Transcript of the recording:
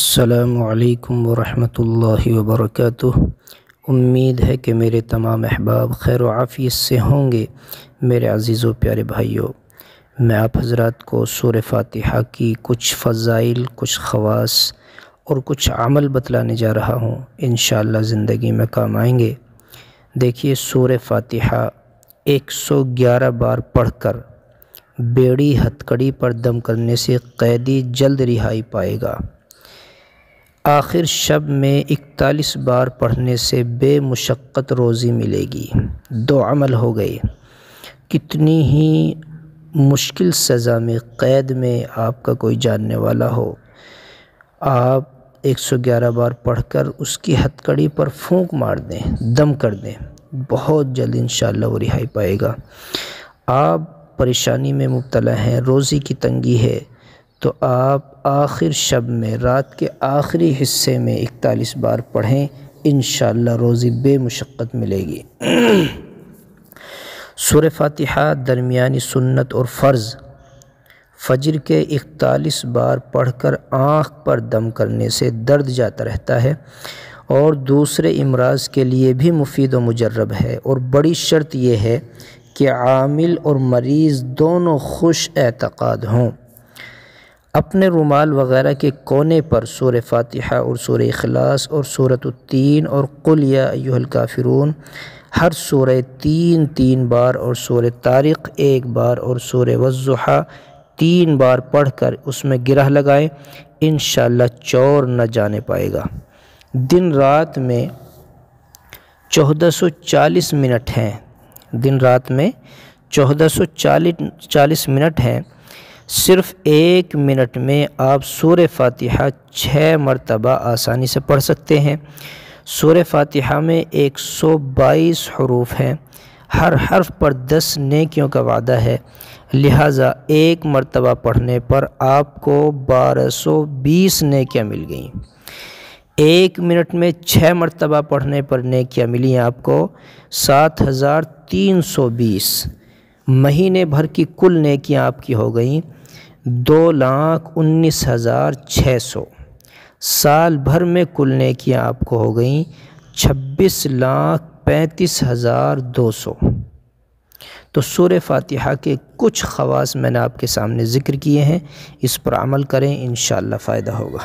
السلام علیکم ورحمۃ اللہ وبرکاتہ۔ امید ہے کہ میرے تمام احباب خیر و عافیت سے ہوں گے۔ میرے عزیز و پیارے بھائیوں، میں آپ حضرات کو سورہ فاتحہ کی کچھ فضائل، کچھ خواص اور کچھ عمل بتلانے جا رہا ہوں، انشاءاللہ زندگی میں کام آئیں گے۔ دیکھیے، سورہ فاتحہ 111 بار پڑھ کر بیڑی ہتھکڑی پر دم کرنے سے قیدی جلد رہائی پائے گا۔ آخر شب میں 41 بار پڑھنے سے بے مشقت روزی ملے گی۔ 2 عمل ہو گئے۔ کتنی ہی مشکل سزا میں، قید میں آپ کا کوئی جاننے والا ہو، آپ 111 بار پڑھ کر اس کی ہتھکڑی پر پھونک مار دیں، دم کر دیں، بہت جلد انشاءاللہ وہ رہائی پائے گا۔ آپ پریشانی میں مبتلا ہیں، روزی کی تنگی ہے، تو آپ آخر شب میں، رات کے آخری حصے میں 41 بار پڑھیں، انشاءاللہ روزی بے مشقت ملے گی۔ سورہ فاتحہ درمیانی سنت اور فرض: فجر کے 41 بار پڑھ کر آنکھ پر دم کرنے سے درد جاتا رہتا ہے اور دوسرے امراض کے لیے بھی مفید و مجرب ہے، اور بڑی شرط یہ ہے کہ عامل اور مریض دونوں خوش اعتقاد ہوں۔ اپنے رومال وغیرہ کے کونے پر سورہ فاتحہ اور سورہ اخلاص اور سورۃ التین اور قل یا ایھا الکافرون ہر سورہ 3 بار اور سورہ طارق 1 بار اور سورہ والضحیٰ 3 بار پڑھ کر اس میں گرہ لگائیں، انشاءاللہ چور نہ جانے پائے گا۔ دن رات میں 1440 منٹ ہیں، دن رات میں 1440 منٹ ہیں۔ صرف 1 منٹ میں آپ سورہ فاتحہ 6 مرتبہ آسانی سے پڑھ سکتے ہیں۔ سورہ فاتحہ میں 122 حروف ہیں، ہر حرف پر 10 نیکیوں کا وعدہ ہے، لہٰذا 1 مرتبہ پڑھنے پر آپ کو 1220 نیکیاں مل گئیں۔ 1 منٹ میں 6 مرتبہ پڑھنے پر نیکیاں ملی آپ کو 7320۔ مہینے بھر کی کل نیکیاں آپ کی ہو گئیں 2,19,600۔ سال بھر میں کل نیکیاں آپ کو ہو گئیں 26,35,200۔ تو سورہ فاتحہ کے کچھ خواص میں نے آپ کے سامنے ذکر کیے ہیں، اس پر عمل کریں، انشاءاللہ فائدہ ہوگا۔